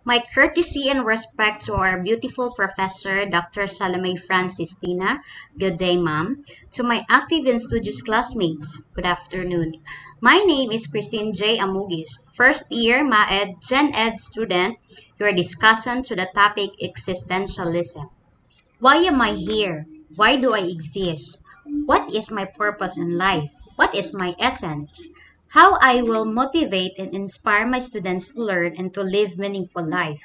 My courtesy and respect to our beautiful professor, Dr. Salome Francistina. Good day, ma'am. To my active and studious classmates, good afternoon. My name is Christine J. Amugis, first year MAED Gen Ed student, your discussant to the topic Existentialism. Why am I here? Why do I exist? What is my purpose in life? What is my essence? How I will motivate and inspire my students to learn and to live meaningful life.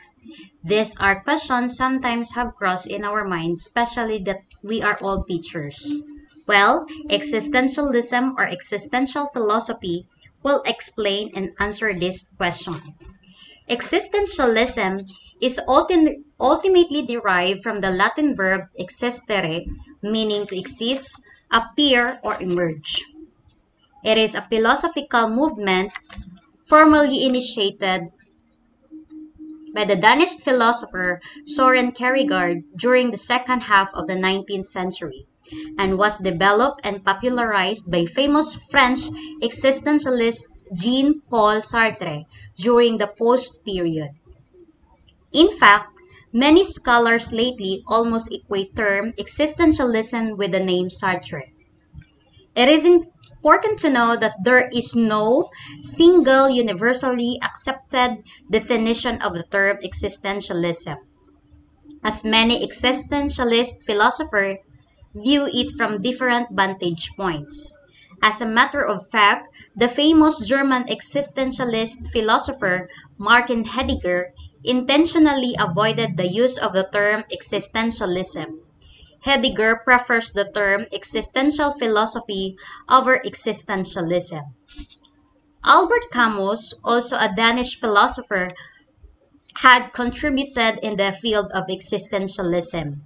These are questions sometimes have crossed in our minds, especially that we are all teachers. Well, existentialism or existential philosophy will explain and answer this question. Existentialism is ultimately derived from the Latin verb existere, meaning to exist, appear, or emerge. It is a philosophical movement formally initiated by the Danish philosopher Soren Kierkegaard during the second half of the 19th century and was developed and popularized by famous French existentialist Jean-Paul Sartre during the post period. In fact, many scholars lately almost equate term existentialism with the name Sartre. It is important to know that there is no single universally accepted definition of the term existentialism, as many existentialist philosophers view it from different vantage points. As a matter of fact, the famous German existentialist philosopher Martin Heidegger intentionally avoided the use of the term existentialism. Heidegger prefers the term existential philosophy over existentialism. Albert Camus, also a Danish philosopher, had contributed in the field of existentialism.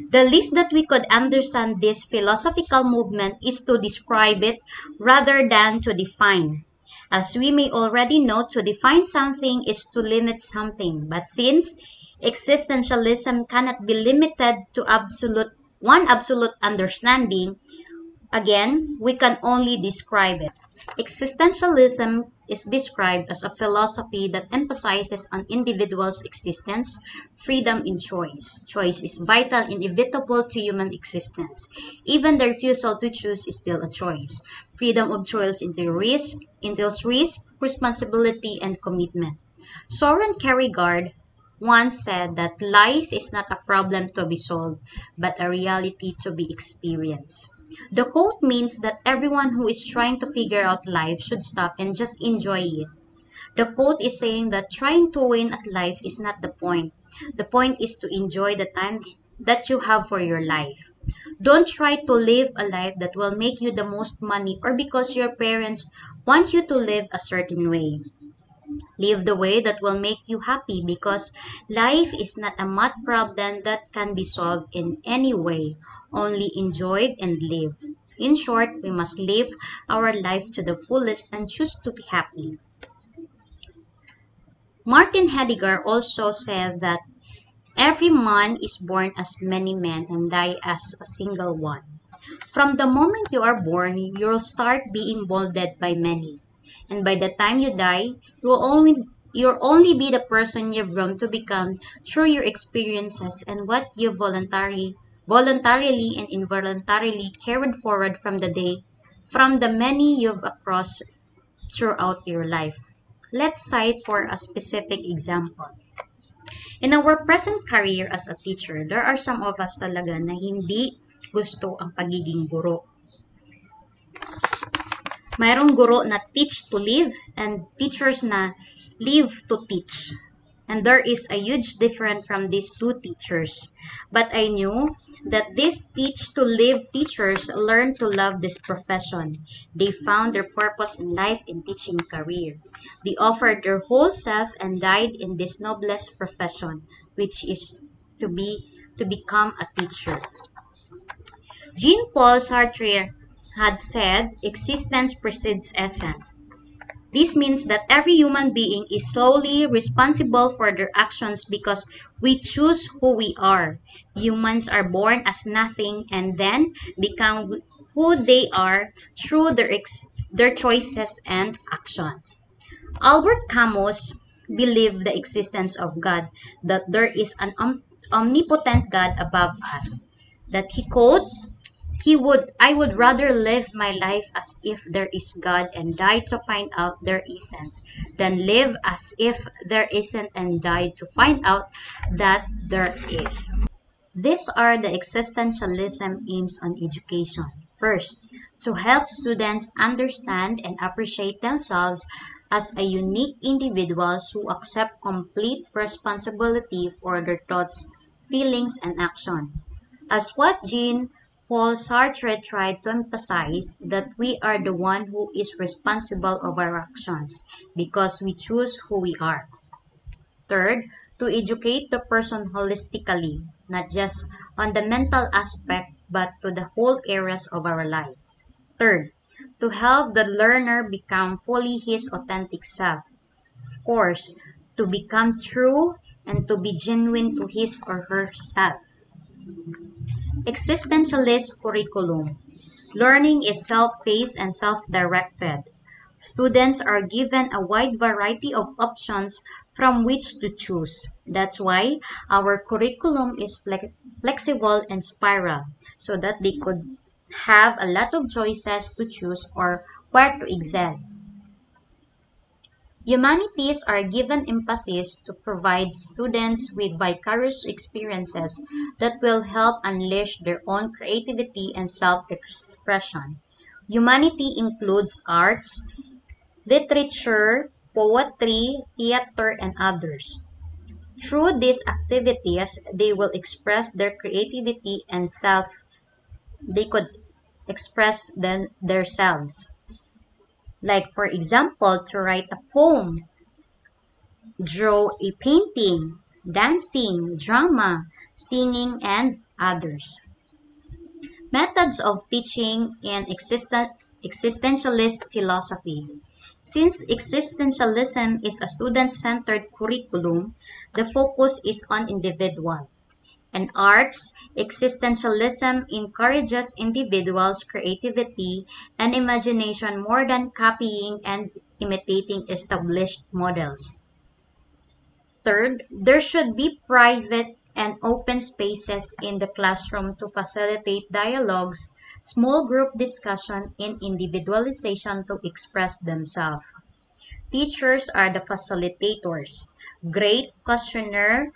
The least that we could understand this philosophical movement is to describe it rather than to define. As we may already know, to define something is to limit something. But since existentialism cannot be limited to one absolute understanding, again, we can only describe it. Existentialism is described as a philosophy that emphasizes on individuals' existence, freedom, and choice. Choice is vital and inevitable to human existence. Even the refusal to choose is still a choice. Freedom of choice entails risk, responsibility, and commitment. Soren Kierkegaard once said that life is not a problem to be solved, but a reality to be experienced. The quote means that everyone who is trying to figure out life should stop and just enjoy it. The quote is saying that trying to win at life is not the point. The point is to enjoy the time that you have for your life. Don't try to live a life that will make you the most money or because your parents want you to live a certain way. Live the way that will make you happy because life is not a math problem that can be solved in any way, only enjoyed and live. In short, we must live our life to the fullest and choose to be happy. Martin Heidegger also said that every man is born as many men and die as a single one. From the moment you are born, you'll start being molded by many. And by the time you die, you'll only be the person you've grown to become through your experiences and what you voluntarily and involuntarily carried forward from the many you've across throughout your life. Let's cite for a specific example. In our present career as a teacher, there are some of us talaga na hindi gusto ang pagiging guro. Mayroong guro na teach to live and teachers na live to teach. And there is a huge difference from these two teachers. But I knew that these teach to live teachers learned to love this profession. They found their purpose in life in teaching career. They offered their whole self and died in this noblest profession, which is to become a teacher. Jean-Paul Sartre had said, existence precedes essence. This means that every human being is solely responsible for their actions because we choose who we are. Humans are born as nothing and then become who they are through their choices and actions. Albert Camus believe the existence of God, that there is an omnipotent God above us, that I would rather live my life as if there is God and die to find out there isn't, than live as if there isn't and die to find out that there is. These are the existentialism aims on education. First, to help students understand and appreciate themselves as a unique individuals who accept complete responsibility for their thoughts, feelings, and action. As what Jean-Paul Sartre tried to emphasize, that we are the one who is responsible of our actions because we choose who we are. Third, to educate the person holistically, not just on the mental aspect, but to the whole areas of our lives. Third, to help the learner become fully his authentic self. Of course, to become true and to be genuine to his or herself. Existentialist curriculum. Learning is self-paced and self-directed. Students are given a wide variety of options from which to choose. That's why our curriculum is flexible and spiral, so that they could have a lot of choices to choose or where to excel. Humanities are given emphasis to provide students with vicarious experiences that will help unleash their own creativity and self-expression. Humanity includes arts, literature, poetry, theater, and others. Through these activities, they will express their creativity and they could express themselves. Like, for example, to write a poem, draw a painting, dancing, drama, singing, and others. Methods of teaching in existentialist philosophy. Since existentialism is a student-centered curriculum, the focus is on individual. In arts, existentialism encourages individuals' creativity and imagination more than copying and imitating established models. Third, there should be private and open spaces in the classroom to facilitate dialogues, small group discussion, and individualization to express themselves. Teachers are the facilitators, great questioner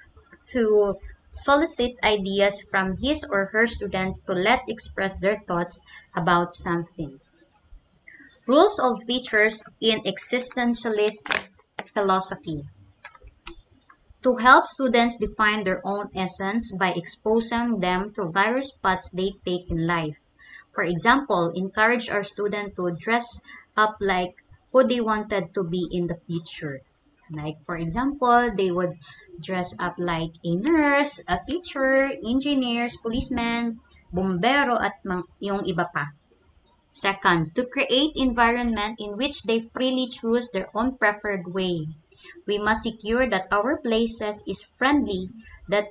to solicit ideas from his or her students to let express their thoughts about something. Rules of teachers in existentialist philosophy. To help students define their own essence by exposing them to various paths they take in life. For example, encourage our students to dress up like who they wanted to be in the future. Like, for example, they would dress up like a nurse, a teacher, engineers, policeman, bombero, at yung iba pa. Second, to create environment in which they freely choose their own preferred way. We must secure that our places is friendly, that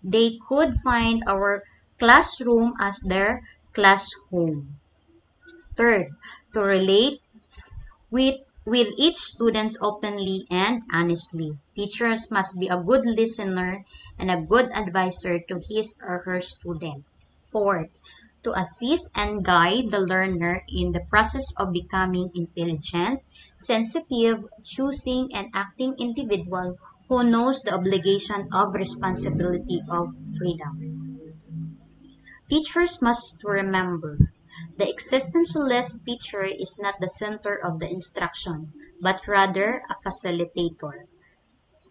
they could find our classroom as their classroom. Third, to relate with each student openly and honestly. Teachers must be a good listener and a good advisor to his or her student. Fourth, to assist and guide the learner in the process of becoming intelligent, sensitive, choosing, and acting individual who knows the obligation of responsibility of freedom. Teachers must remember, the existentialist teacher is not the center of the instruction, but rather a facilitator.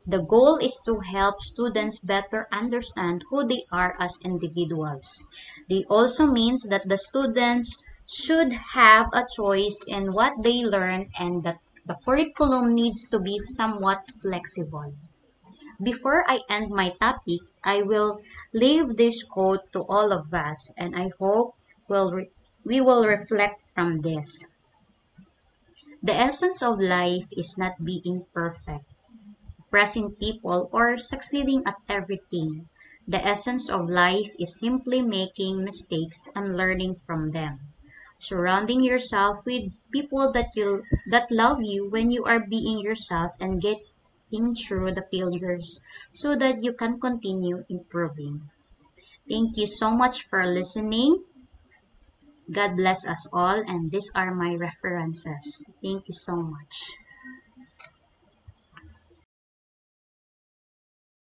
The goal is to help students better understand who they are as individuals. It also means that the students should have a choice in what they learn and that the curriculum needs to be somewhat flexible. Before I end my topic, I will leave this quote to all of us, and I hope we will reflect from this. The essence of life is not being perfect, impressing people, or succeeding at everything. The essence of life is simply making mistakes and learning from them. Surrounding yourself with people that love you when you are being yourself and think through the failures so that you can continue improving. Thank you so much for listening. God bless us all, and these are my references. Thank you so much.